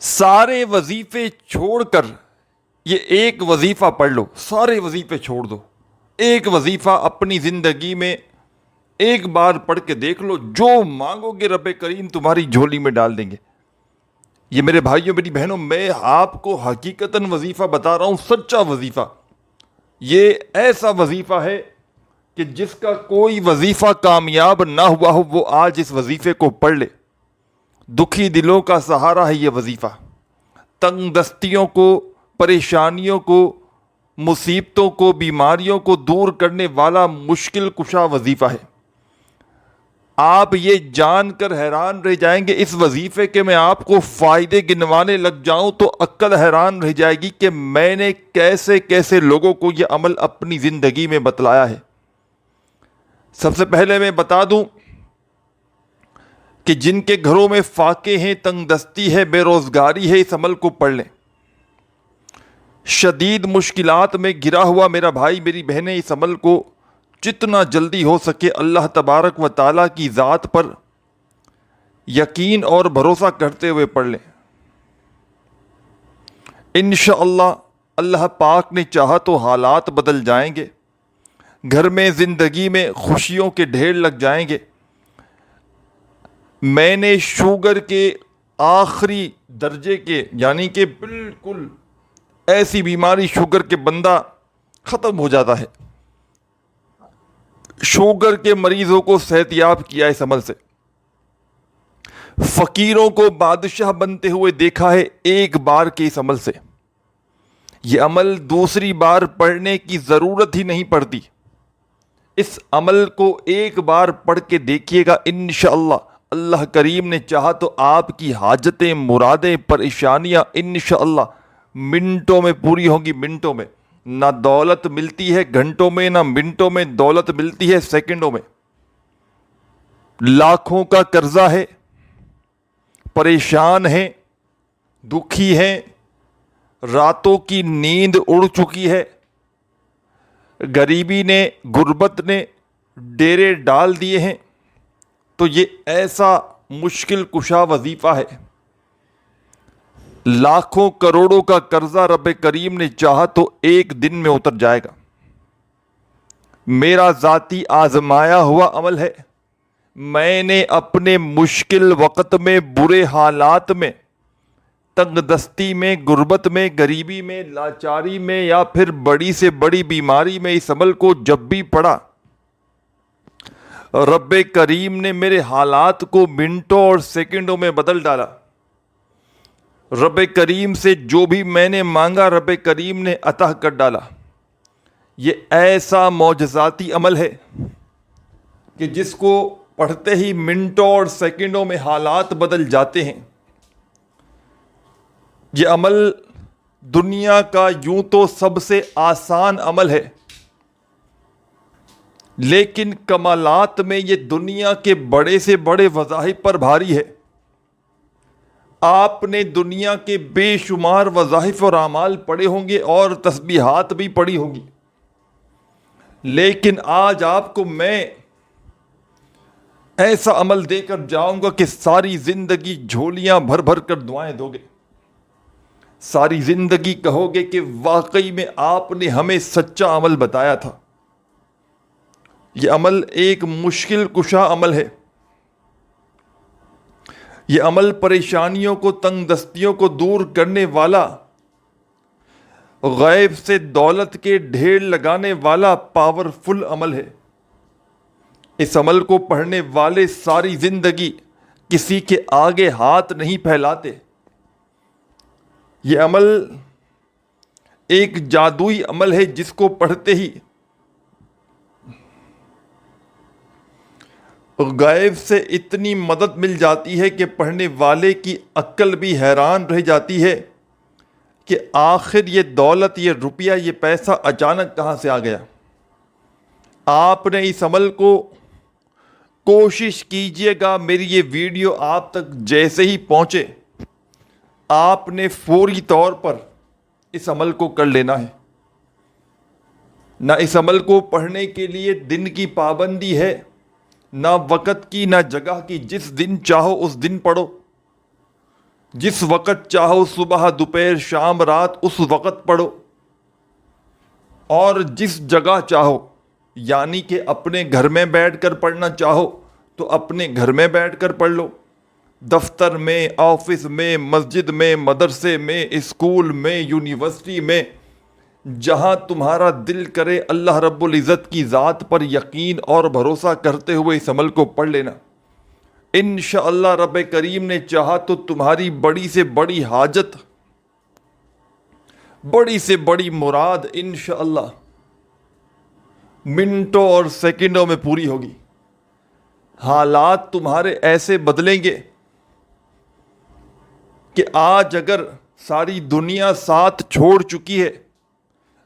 سارے وظیفے چھوڑ کر یہ ایک وظیفہ پڑھ لو، سارے وظیفے چھوڑ دو، ایک وظیفہ اپنی زندگی میں ایک بار پڑھ کے دیکھ لو، جو مانگو گے رب کریم تمہاری جھولی میں ڈال دیں گے۔ یہ میرے بھائیوں میری بہنوں، میں آپ کو حقیقتاً وظیفہ بتا رہا ہوں، سچا وظیفہ۔ یہ ایسا وظیفہ ہے کہ جس کا کوئی وظیفہ کامیاب نہ ہوا ہو وہ آج اس وظیفے کو پڑھ لے۔ دکھی دلوں کا سہارا ہے یہ وظیفہ، تنگ دستیوں کو، پریشانیوں کو، مصیبتوں کو، بیماریوں کو دور کرنے والا مشکل کشا وظیفہ ہے۔ آپ یہ جان کر حیران رہ جائیں گے اس وظیفے کے میں آپ کو فائدے گنوانے لگ جاؤں تو عقل حیران رہ جائے گی کہ میں نے کیسے کیسے لوگوں کو یہ عمل اپنی زندگی میں بتلایا ہے۔ سب سے پہلے میں بتا دوں کہ جن کے گھروں میں فاقے ہیں، تنگ دستی ہے، بے روزگاری ہے، اس عمل کو پڑھ لیں۔ شدید مشکلات میں گرا ہوا میرا بھائی میری بہنیں اس عمل کو جتنا جلدی ہو سکے اللہ تبارک و تعالیٰ کی ذات پر یقین اور بھروسہ کرتے ہوئے پڑھ لیں۔ انشاءاللہ اللہ پاک نے چاہا تو حالات بدل جائیں گے، گھر میں زندگی میں خوشیوں کے ڈھیر لگ جائیں گے۔ میں نے شوگر کے آخری درجے کے یعنی کہ بالکل ایسی بیماری، شوگر کے بندہ ختم ہو جاتا ہے، شوگر کے مریضوں کو صحتیاب کیا اس عمل سے، فقیروں کو بادشاہ بنتے ہوئے دیکھا ہے ایک بار کے اس عمل سے۔ یہ عمل دوسری بار پڑھنے کی ضرورت ہی نہیں پڑتی، اس عمل کو ایک بار پڑھ کے دیکھیے گا، انشاءاللہ اللہ کریم نے چاہا تو آپ کی حاجتیں، مرادیں، پریشانیاں انشاءاللہ منٹوں میں پوری ہوں گی، منٹوں میں۔ نہ دولت ملتی ہے گھنٹوں میں، نہ منٹوں میں، دولت ملتی ہے سیکنڈوں میں۔ لاکھوں کا قرضہ ہے، پریشان ہیں، دکھی ہیں، راتوں کی نیند اڑ چکی ہے، غریبی نے، غربت نے ڈیرے ڈال دیے ہیں، تو یہ ایسا مشکل کشا وظیفہ ہے۔ لاکھوں کروڑوں کا قرضہ رب کریم نے چاہا تو ایک دن میں اتر جائے گا۔ میرا ذاتی آزمایا ہوا عمل ہے، میں نے اپنے مشکل وقت میں، برے حالات میں، تنگ دستی میں، غربت میں، غریبی میں، لاچاری میں یا پھر بڑی سے بڑی بیماری میں اس عمل کو جب بھی پڑھا، رب کریم نے میرے حالات کو منٹوں اور سیکنڈوں میں بدل ڈالا۔ رب کریم سے جو بھی میں نے مانگا رب کریم نے عطا کر ڈالا۔ یہ ایسا معجزاتی عمل ہے کہ جس کو پڑھتے ہی منٹوں اور سیکنڈوں میں حالات بدل جاتے ہیں۔ یہ عمل دنیا کا یوں تو سب سے آسان عمل ہے، لیکن کمالات میں یہ دنیا کے بڑے سے بڑے وظائف پر بھاری ہے۔ آپ نے دنیا کے بے شمار وظائف اور اعمال پڑھے ہوں گے اور تسبیحات بھی پڑھی ہوں گی، لیکن آج آپ کو میں ایسا عمل دے کر جاؤں گا کہ ساری زندگی جھولیاں بھر بھر کر دعائیں دو گے، ساری زندگی کہو گے کہ واقعی میں آپ نے ہمیں سچا عمل بتایا تھا۔ یہ عمل ایک مشکل کشا عمل ہے، یہ عمل پریشانیوں کو، تنگ دستیوں کو دور کرنے والا، غیب سے دولت کے ڈھیر لگانے والا پاورفل عمل ہے۔ اس عمل کو پڑھنے والے ساری زندگی کسی کے آگے ہاتھ نہیں پھیلاتے۔ یہ عمل ایک جادوئی عمل ہے جس کو پڑھتے ہی غیب سے اتنی مدد مل جاتی ہے کہ پڑھنے والے کی عقل بھی حیران رہ جاتی ہے کہ آخر یہ دولت، یہ روپیہ، یہ پیسہ اچانک کہاں سے آ گیا۔ آپ نے اس عمل کو کوشش کیجئے گا، میری یہ ویڈیو آپ تک جیسے ہی پہنچے آپ نے فوری طور پر اس عمل کو کر لینا ہے۔ نہ اس عمل کو پڑھنے کے لیے دن کی پابندی ہے، نہ وقت کی، نہ جگہ کی، جس دن چاہو اس دن پڑھو، جس وقت چاہو صبح دوپہر شام رات اس وقت پڑھو، اور جس جگہ چاہو، یعنی کہ اپنے گھر میں بیٹھ کر پڑھنا چاہو تو اپنے گھر میں بیٹھ کر پڑھ لو، دفتر میں، آفس میں، مسجد میں، مدرسے میں، اسکول میں، یونیورسٹی میں، جہاں تمہارا دل کرے اللہ رب العزت کی ذات پر یقین اور بھروسہ کرتے ہوئے اس عمل کو پڑھ لینا۔ انشاءاللہ رب کریم نے چاہا تو تمہاری بڑی سے بڑی حاجت، بڑی سے بڑی مراد انشاءاللہ منٹوں اور سیکنڈوں میں پوری ہوگی۔ حالات تمہارے ایسے بدلیں گے کہ آج اگر ساری دنیا ساتھ چھوڑ چکی ہے،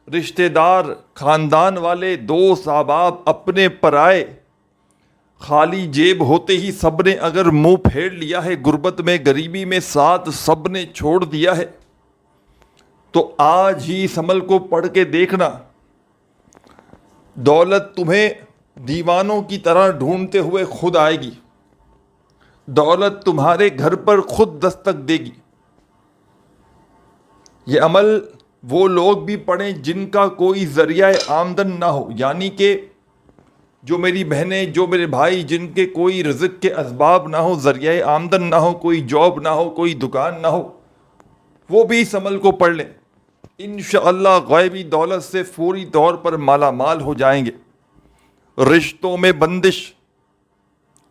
رشتہ دار، خاندان والے، دوست احباب اپنے پرائے، خالی جیب ہوتے ہی سب نے اگر منہ پھیر لیا ہے، غربت میں، غریبی میں ساتھ سب نے چھوڑ دیا ہے، تو آج ہی اس عمل کو پڑھ کے دیکھنا، دولت تمہیں دیوانوں کی طرح ڈھونڈتے ہوئے خود آئے گی، دولت تمہارے گھر پر خود دستک دے گی۔ یہ عمل وہ لوگ بھی پڑھیں جن کا کوئی ذریعہ آمدن نہ ہو، یعنی کہ جو میری بہنیں، جو میرے بھائی، جن کے کوئی رزق کے اسباب نہ ہو، ذریعہ آمدن نہ ہو، کوئی جاب نہ ہو، کوئی دکان نہ ہو، وہ بھی اس عمل کو پڑھ لیں، انشاءاللہ غیبی دولت سے فوری طور پر مالا مال ہو جائیں گے۔ رشتوں میں بندش،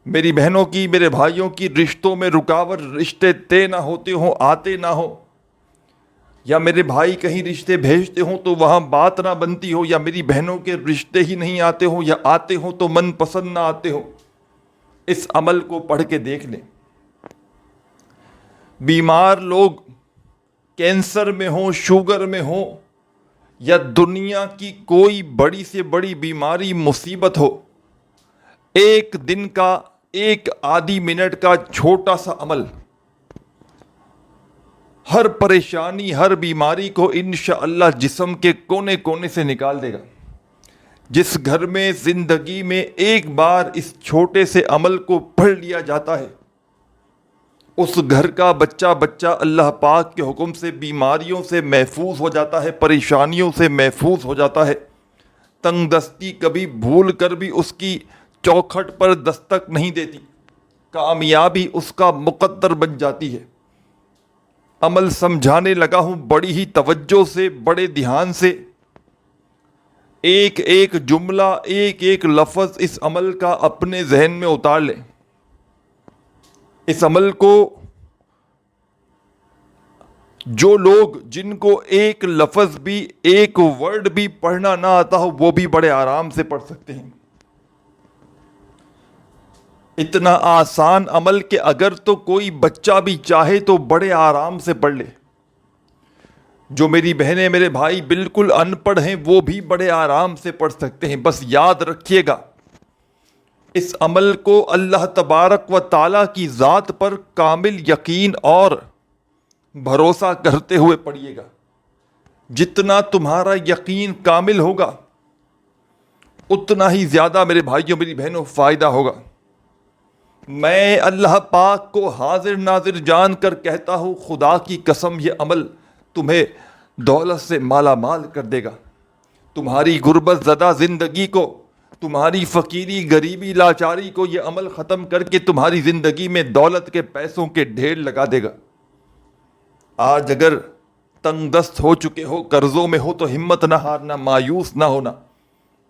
میری بہنوں کی، میرے بھائیوں کی رشتوں میں رکاوٹ، رشتے طے نہ ہوتے ہوں، آتے نہ ہوں، یا میرے بھائی کہیں رشتے بھیجتے ہوں تو وہاں بات نہ بنتی ہو، یا میری بہنوں کے رشتے ہی نہیں آتے ہوں، یا آتے ہوں تو من پسند نہ آتے ہوں، اس عمل کو پڑھ کے دیکھ لیں۔ بیمار لوگ کینسر میں ہوں، شوگر میں ہوں، یا دنیا کی کوئی بڑی سے بڑی بیماری، مصیبت ہو، ایک دن کا، ایک آدھی منٹ کا چھوٹا سا عمل ہر پریشانی، ہر بیماری کو انشاءاللہ جسم کے کونے کونے سے نکال دے گا۔ جس گھر میں زندگی میں ایک بار اس چھوٹے سے عمل کو پڑھ لیا جاتا ہے، اس گھر کا بچہ بچہ اللہ پاک کے حکم سے بیماریوں سے محفوظ ہو جاتا ہے، پریشانیوں سے محفوظ ہو جاتا ہے، تنگ دستی کبھی بھول کر بھی اس کی چوکھٹ پر دستک نہیں دیتی، کامیابی اس کا مقدر بن جاتی ہے۔ عمل سمجھانے لگا ہوں بڑی ہی توجہ سے، بڑے دھیان سے، ایک ایک جملہ، ایک ایک لفظ اس عمل کا اپنے ذہن میں اتار لیں۔ اس عمل کو جو لوگ، جن کو ایک لفظ بھی، ایک ورڈ بھی پڑھنا نہ آتا ہو، وہ بھی بڑے آرام سے پڑھ سکتے ہیں۔ اتنا آسان عمل کہ اگر تو کوئی بچہ بھی چاہے تو بڑے آرام سے پڑھ لے۔ جو میری بہنیں، میرے بھائی بالکل ان پڑھ ہیں، وہ بھی بڑے آرام سے پڑھ سکتے ہیں۔ بس یاد رکھیے گا، اس عمل کو اللہ تبارک و تعالیٰ کی ذات پر کامل یقین اور بھروسہ کرتے ہوئے پڑھیے گا۔ جتنا تمہارا یقین کامل ہوگا، اتنا ہی زیادہ میرے بھائیوں، میری بہنوں، فائدہ ہوگا۔ میں اللہ پاک کو حاضر ناظر جان کر کہتا ہوں، خدا کی قسم یہ عمل تمہیں دولت سے مالا مال کر دے گا۔ تمہاری غربت زدہ زندگی کو، تمہاری فقیری، غریبی، لاچاری کو یہ عمل ختم کر کے تمہاری زندگی میں دولت کے، پیسوں کے ڈھیر لگا دے گا۔ آج اگر تنگ دست ہو چکے ہو، قرضوں میں ہو، تو ہمت نہ ہارنا، مایوس نہ ہونا،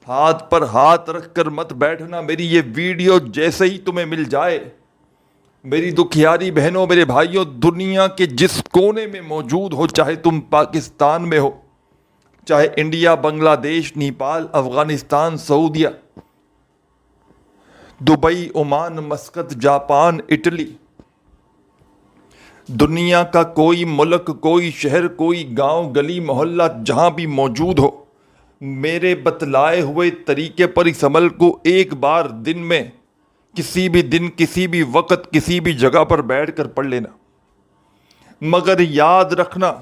ہاتھ پر ہاتھ رکھ کر مت بیٹھنا۔ میری یہ ویڈیو جیسے ہی تمہیں مل جائے، میری دکھیاری بہنوں، میرے بھائیوں، دنیا کے جس کونے میں موجود ہو، چاہے تم پاکستان میں ہو، چاہے India, Bangladesh, Nepal, Afghanistan, Saudi, Dubai, Oman, Muscat, Japan, Italy, دنیا کا کوئی ملک، کوئی شہر، کوئی گاؤں، گلی، محلہ، جہاں بھی موجود ہو، میرے بتلائے ہوئے طریقے پر اس عمل کو ایک بار دن میں، کسی بھی دن، کسی بھی وقت، کسی بھی جگہ پر بیٹھ کر پڑھ لینا۔ مگر یاد رکھنا،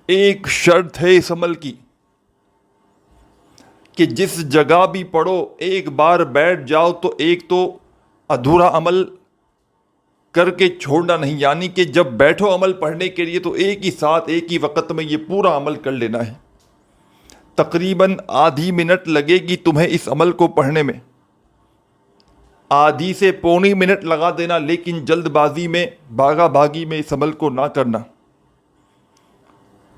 ایک شرط ہے اس عمل کی، کہ جس جگہ بھی پڑھو، ایک بار بیٹھ جاؤ تو ایک تو ادھورا عمل کر کے چھوڑنا نہیں، یعنی کہ جب بیٹھو عمل پڑھنے کے لیے تو ایک ہی ساتھ ایک ہی وقت میں یہ پورا عمل کر لینا ہے۔ تقریباً آدھی منٹ لگے گی تمہیں اس عمل کو پڑھنے میں، آدھی سے پونی منٹ لگا دینا، لیکن جلد بازی میں بھاگا بھاگی میں اس عمل کو نہ کرنا۔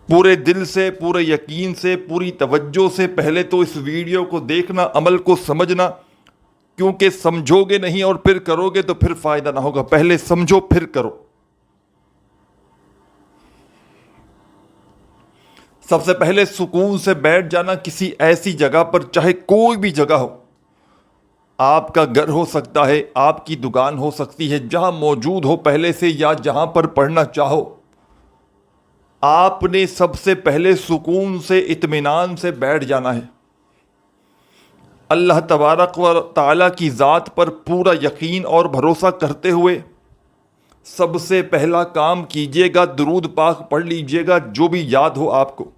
پورے دل سے، پورے یقین سے، پوری توجہ سے پہلے تو اس ویڈیو کو دیکھنا، عمل کو سمجھنا، کیونکہ سمجھو گے نہیں اور پھر کرو گے تو پھر فائدہ نہ ہوگا۔ پہلے سمجھو پھر کرو۔ سب سے پہلے سکون سے بیٹھ جانا کسی ایسی جگہ پر، چاہے کوئی بھی جگہ ہو، آپ کا گھر ہو سکتا ہے، آپ کی دکان ہو سکتی ہے، جہاں موجود ہو پہلے سے یا جہاں پر پڑھنا چاہو، آپ نے سب سے پہلے سکون سے، اطمینان سے بیٹھ جانا ہے۔ اللہ تبارک و تعالیٰ کی ذات پر پورا یقین اور بھروسہ کرتے ہوئے سب سے پہلا کام کیجیے گا، درود پاک پڑھ لیجیے گا، جو بھی یاد ہو آپ کو،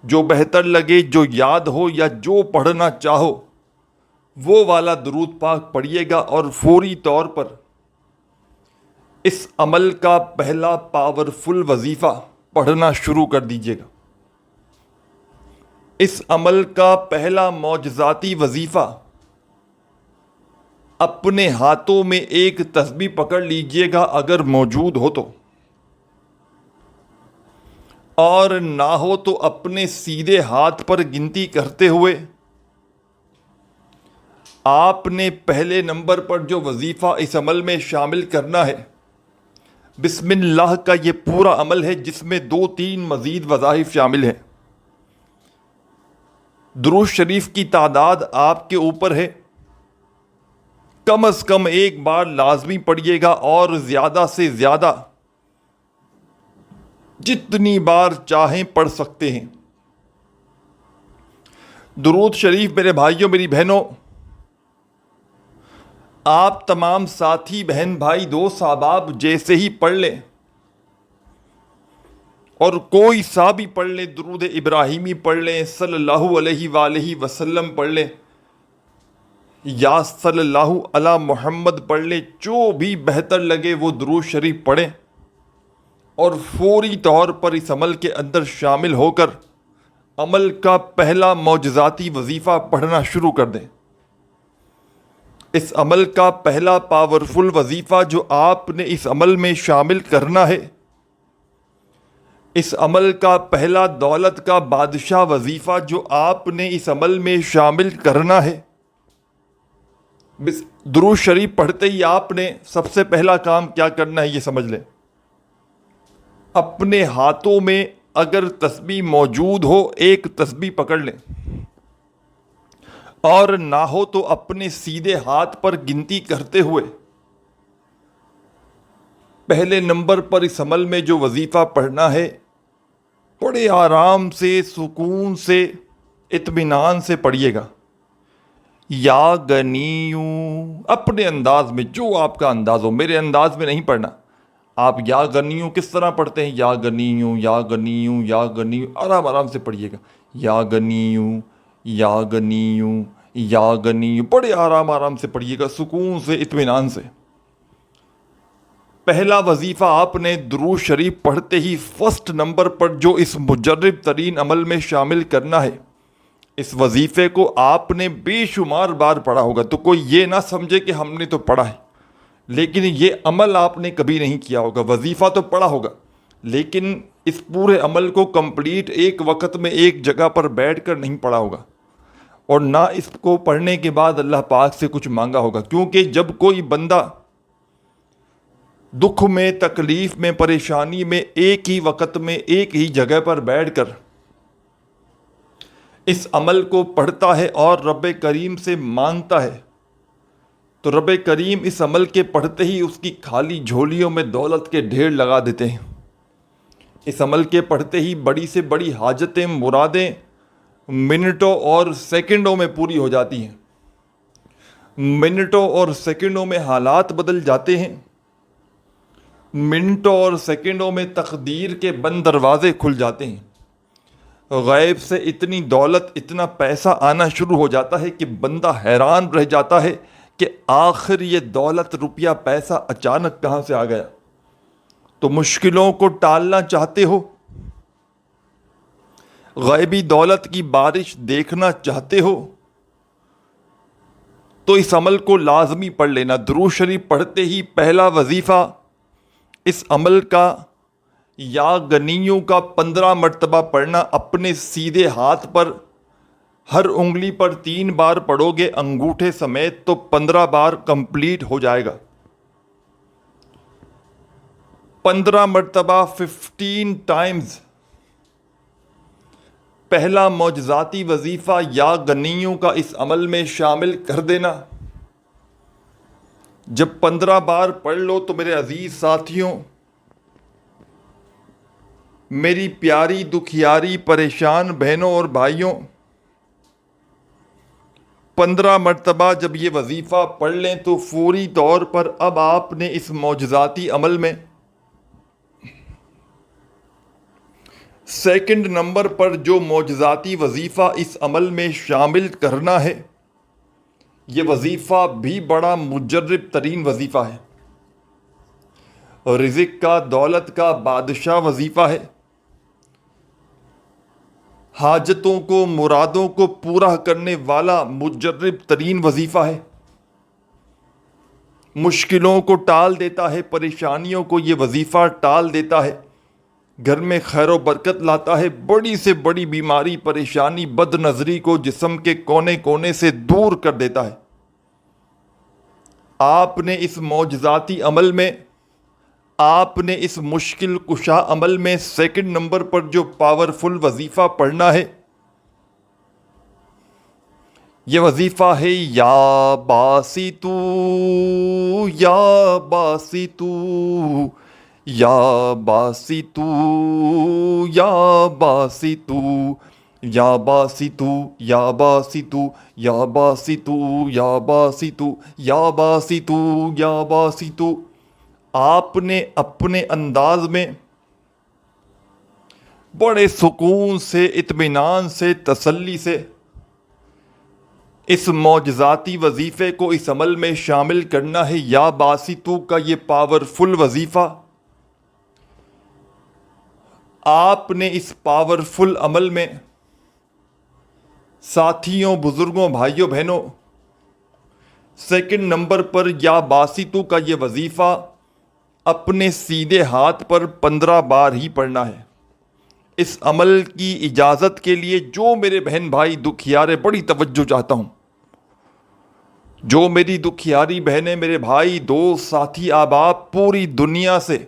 جو بہتر لگے، جو یاد ہو یا جو پڑھنا چاہو وہ والا درود پاک پڑھیے گا، اور فوری طور پر اس عمل کا پہلا پاورفل وظیفہ پڑھنا شروع کر دیجیے گا۔ اس عمل کا پہلا معجزاتی وظیفہ، اپنے ہاتھوں میں ایک تسبیح پکڑ لیجیے گا اگر موجود ہو تو، اور نہ ہو تو اپنے سیدھے ہاتھ پر گنتی کرتے ہوئے آپ نے پہلے نمبر پر جو وظیفہ اس عمل میں شامل کرنا ہے، بسم اللہ کا یہ پورا عمل ہے جس میں 2-3 مزید وظائف شامل ہیں۔ درود شریف کی تعداد آپ کے اوپر ہے، کم از کم ایک بار لازمی پڑھیے گا، اور زیادہ سے زیادہ جتنی بار چاہیں پڑھ سکتے ہیں۔ درود شریف میرے بھائیوں، میری بہنوں، آپ تمام ساتھی، بہن بھائی، دوست احباب جیسے ہی پڑھ لیں، اور کوئی سا بھی پڑھ لیں، درود ابراہیمی پڑھ لیں، صلی اللہ علیہ وآلہ وسلم پڑھ لیں، یا صلی اللہ علی محمد پڑھ لیں، جو بھی بہتر لگے وہ درود شریف پڑھیں، اور فوری طور پر اس عمل کے اندر شامل ہو کر عمل کا پہلا معجزاتی وظیفہ پڑھنا شروع کر دیں۔ اس عمل کا پہلا پاورفل وظیفہ جو آپ نے اس عمل میں شامل کرنا ہے، اس عمل کا پہلا دولت کا بادشاہ وظیفہ جو آپ نے اس عمل میں شامل کرنا ہے، درود شریف پڑھتے ہی آپ نے سب سے پہلا کام کیا کرنا ہے یہ سمجھ لیں۔ اپنے ہاتھوں میں اگر تسبیح موجود ہو، ایک تسبیح پکڑ لیں، اور نہ ہو تو اپنے سیدھے ہاتھ پر گنتی کرتے ہوئے پہلے نمبر پر اس عمل میں جو وظیفہ پڑھنا ہے، بڑے آرام سے، سکون سے، اطمینان سے پڑھیے گا۔ یا گنیوں، اپنے انداز میں، جو آپ کا انداز ہو، میرے انداز میں نہیں پڑھنا۔ آپ یا گنیوں کس طرح پڑھتے ہیں؟ یا گنیوں، یا گنیوں، یا گنیوں، آرام آرام سے پڑھیے گا۔ یا گنیوں، یا گنیوں، یا گنیوں، بڑے آرام آرام سے پڑھیے گا، سکون سے، اطمینان سے۔ پہلا وظیفہ آپ نے درود شریف پڑھتے ہی فرسٹ نمبر پر جو اس مجرب ترین عمل میں شامل کرنا ہے، اس وظیفے کو آپ نے بے شمار بار پڑھا ہوگا، تو کوئی یہ نہ سمجھے کہ ہم نے تو پڑھا ہے، لیکن یہ عمل آپ نے کبھی نہیں کیا ہوگا۔ وظیفہ تو پڑھا ہوگا، لیکن اس پورے عمل کو کمپلیٹ ایک وقت میں ایک جگہ پر بیٹھ کر نہیں پڑھا ہوگا، اور نہ اس کو پڑھنے کے بعد اللہ پاک سے کچھ مانگا ہوگا، کیونکہ جب کوئی بندہ دکھ میں، تکلیف میں، پریشانی میں ایک ہی وقت میں ایک ہی جگہ پر بیٹھ کر اس عمل کو پڑھتا ہے اور رب کریم سے مانگتا ہے، تو رب کریم اس عمل کے پڑھتے ہی اس کی خالی جھولیوں میں دولت کے ڈھیر لگا دیتے ہیں۔ اس عمل کے پڑھتے ہی بڑی سے بڑی حاجتیں، مرادیں منٹوں اور سیکنڈوں میں پوری ہو جاتی ہیں۔ منٹوں اور سیکنڈوں میں حالات بدل جاتے ہیں، منٹوں اور سیکنڈوں میں تقدیر کے بند دروازے کھل جاتے ہیں۔ غیب سے اتنی دولت، اتنا پیسہ آنا شروع ہو جاتا ہے کہ بندہ حیران رہ جاتا ہے کہ آخر یہ دولت روپیہ پیسہ اچانک کہاں سے آ گیا؟ تو مشکلوں کو ٹالنا چاہتے ہو، غیبی دولت کی بارش دیکھنا چاہتے ہو، تو اس عمل کو لازمی پڑھ لینا۔ درود شریف پڑھتے ہی پہلا وظیفہ اس عمل کا یا غنیوں کا 15 مرتبہ پڑھنا، اپنے سیدھے ہاتھ پر ہر انگلی پر 3 بار پڑھو گے انگوٹھے سمیت تو 15 بار کمپلیٹ ہو جائے گا۔ 15 مرتبہ 15 ٹائمز پہلا معجزاتی وظیفہ یا غنیوں کا اس عمل میں شامل کر دینا۔ جب 15 بار پڑھ لو تو میرے عزیز ساتھیوں، میری پیاری دکھیاری پریشان بہنوں اور بھائیوں، 15 مرتبہ جب یہ وظیفہ پڑھ لیں تو فوری طور پر اب آپ نے اس معجزاتی عمل میں سیکنڈ نمبر پر جو معجزاتی وظیفہ اس عمل میں شامل کرنا ہے، یہ وظیفہ بھی بڑا مجرب ترین وظیفہ ہے، رزق کا، دولت کا بادشاہ وظیفہ ہے، حاجتوں کو، مرادوں کو پورا کرنے والا مجرب ترین وظیفہ ہے، مشکلوں کو ٹال دیتا ہے، پریشانیوں کو یہ وظیفہ ٹال دیتا ہے، گھر میں خیر و برکت لاتا ہے، بڑی سے بڑی بیماری، پریشانی، بد نظری کو جسم کے کونے کونے سے دور کر دیتا ہے۔ آپ نے اس معجزاتی عمل میں، آپ نے اس مشکل کشا عمل میں سیکنڈ نمبر پر جو پاورفل وظیفہ پڑھنا ہے، یہ وظیفہ ہے یا باسطو یا باسطو یا باسطو یا باسطو یا باسطو یا باسطو یا باسطو یا باسطو یا باسطو یا باسطو۔ آپ نے اپنے انداز میں بڑے سکون سے، اطمینان سے، تسلی سے اس معجزاتی وظیفے کو اس عمل میں شامل کرنا ہے۔ یا باسطو کا یہ پاورفل وظیفہ آپ نے اس پاورفل عمل میں ساتھیوں، بزرگوں، بھائیوں، بہنوں، سیکنڈ نمبر پر یا باسطو کا یہ وظیفہ اپنے سیدھے ہاتھ پر 15 بار ہی پڑھنا ہے۔ اس عمل کی اجازت کے لیے جو میرے بہن بھائی دکھیارے، بڑی توجہ چاہتا ہوں، جو میری دکھیاری بہنیں، میرے بھائی، دوست، ساتھی، احباب پوری دنیا سے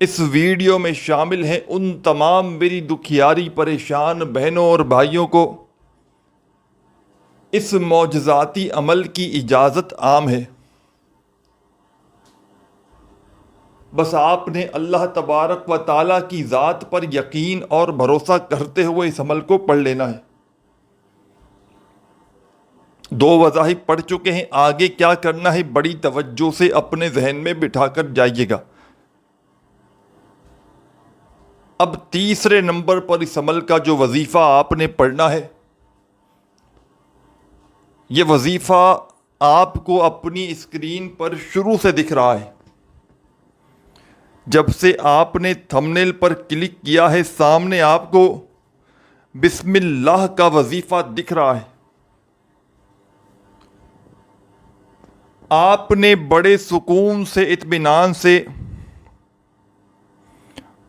اس ویڈیو میں شامل ہیں، ان تمام میری دکھیاری پریشان بہنوں اور بھائیوں کو اس معجزاتی عمل کی اجازت عام ہے۔ بس آپ نے اللہ تبارک و تعالیٰ کی ذات پر یقین اور بھروسہ کرتے ہوئے اس عمل کو پڑھ لینا ہے۔ 2 وظائف پڑھ چکے ہیں، آگے کیا کرنا ہے بڑی توجہ سے اپنے ذہن میں بٹھا کر جائیے گا۔ اب تیسرے نمبر پر اس عمل کا جو وظیفہ آپ نے پڑھنا ہے، یہ وظیفہ آپ کو اپنی اسکرین پر شروع سے دکھ رہا ہے۔ جب سے آپ نے تھمبنیل پر کلک کیا ہے، سامنے آپ کو بسم اللہ کا وظیفہ دکھ رہا ہے۔ آپ نے بڑے سکون سے، اطمینان سے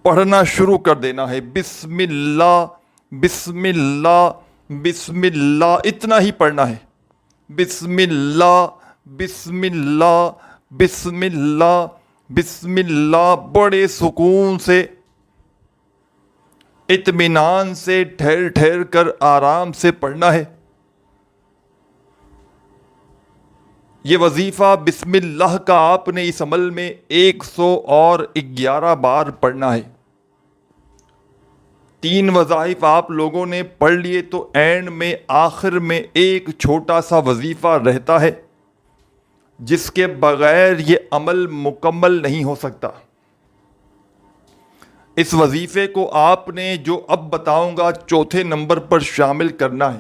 پڑھنا شروع کر دینا ہے۔ بسم اللہ، بسم اللہ، بسم اللہ، اتنا ہی پڑھنا ہے۔ بسم اللہ، بسم اللہ، بسم اللہ، بسم اللہ، بڑے سکون سے، اطمینان سے، ٹھہر ٹھہر کر آرام سے پڑھنا ہے۔ یہ وظیفہ بسم اللہ کا آپ نے اس عمل میں 111 بار پڑھنا ہے۔ 3 وظائف آپ لوگوں نے پڑھ لیے تو اینڈ میں، آخر میں ایک چھوٹا سا وظیفہ رہتا ہے جس کے بغیر یہ عمل مکمل نہیں ہو سکتا۔ اس وظیفے کو آپ نے جو اب بتاؤں گا چوتھے نمبر پر شامل کرنا ہے۔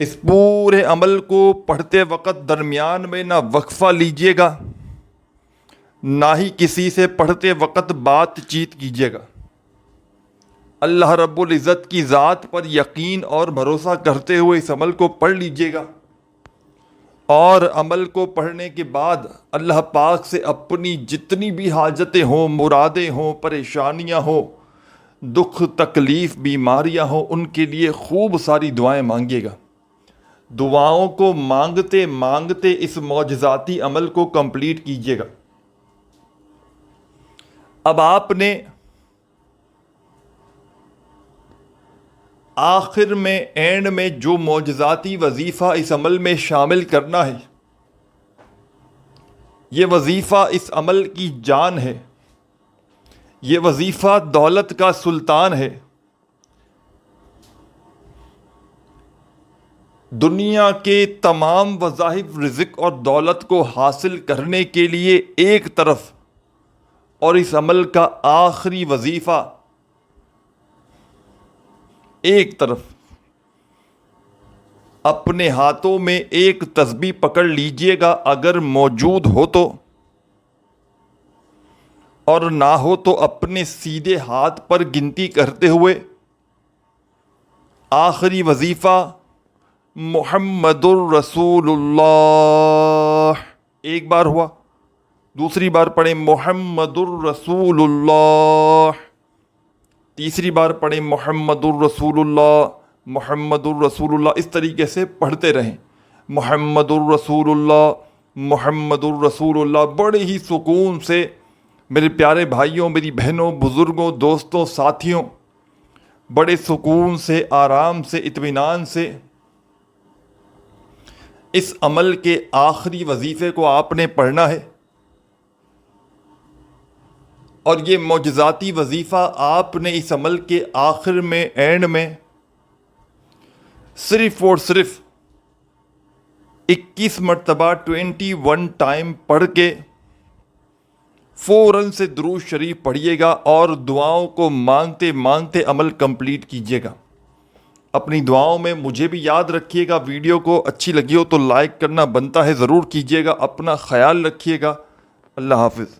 اس پورے عمل کو پڑھتے وقت درمیان میں نہ وقفہ لیجیے گا، نہ ہی کسی سے پڑھتے وقت بات چیت کیجیے گا۔ اللہ رب العزت کی ذات پر یقین اور بھروسہ کرتے ہوئے اس عمل کو پڑھ لیجیے گا، اور عمل کو پڑھنے کے بعد اللہ پاک سے اپنی جتنی بھی حاجتیں ہوں، مرادیں ہوں، پریشانیاں ہوں، دکھ تکلیف بیماریاں ہوں، ان کے لیے خوب ساری دعائیں مانگیے گا۔ دعاؤں کو مانگتے مانگتے اس معجزاتی عمل کو کمپلیٹ کیجیے گا۔ اب آپ نے آخر میں اینڈ میں جو معجزاتی وظیفہ اس عمل میں شامل کرنا ہے، یہ وظیفہ اس عمل کی جان ہے، یہ وظیفہ دولت کا سلطان ہے۔ دنیا کے تمام وظائف رزق اور دولت کو حاصل کرنے کے لیے ایک طرف، اور اس عمل کا آخری وظیفہ ایک طرف، اپنے ہاتھوں میں ایک تسبیح پکڑ لیجئے گا اگر موجود ہو تو، اور نہ ہو تو اپنے سیدھے ہاتھ پر گنتی کرتے ہوئے آخری وظیفہ محمد الرسول اللہ، ایک بار ہوا، دوسری بار پڑھیں محمد الرسول اللہ، تیسری بار پڑھیں محمد الرسول اللہ، محمد الرسول اللہ، اس طریقے سے پڑھتے رہیں، محمد الرسول اللہ، محمد الرسول اللہ، بڑے ہی سکون سے میرے پیارے بھائیوں، میری بہنوں، بزرگوں، دوستوں، ساتھیوں، بڑے سکون سے، آرام سے، اطمینان سے اس عمل کے آخری وظیفے کو آپ نے پڑھنا ہے، اور یہ معجزاتی وظیفہ آپ نے اس عمل کے آخر میں، اینڈ میں، صرف اور صرف 21 مرتبہ 21 ٹائم پڑھ کے فوراً سے درود شریف پڑھیے گا، اور دعاؤں کو مانگتے مانگتے عمل کمپلیٹ کیجیے گا۔ اپنی دعاؤں میں مجھے بھی یاد رکھیے گا۔ ویڈیو کو اچھی لگی ہو تو لائک کرنا بنتا ہے، ضرور کیجیے گا۔ اپنا خیال رکھیے گا۔ اللہ حافظ۔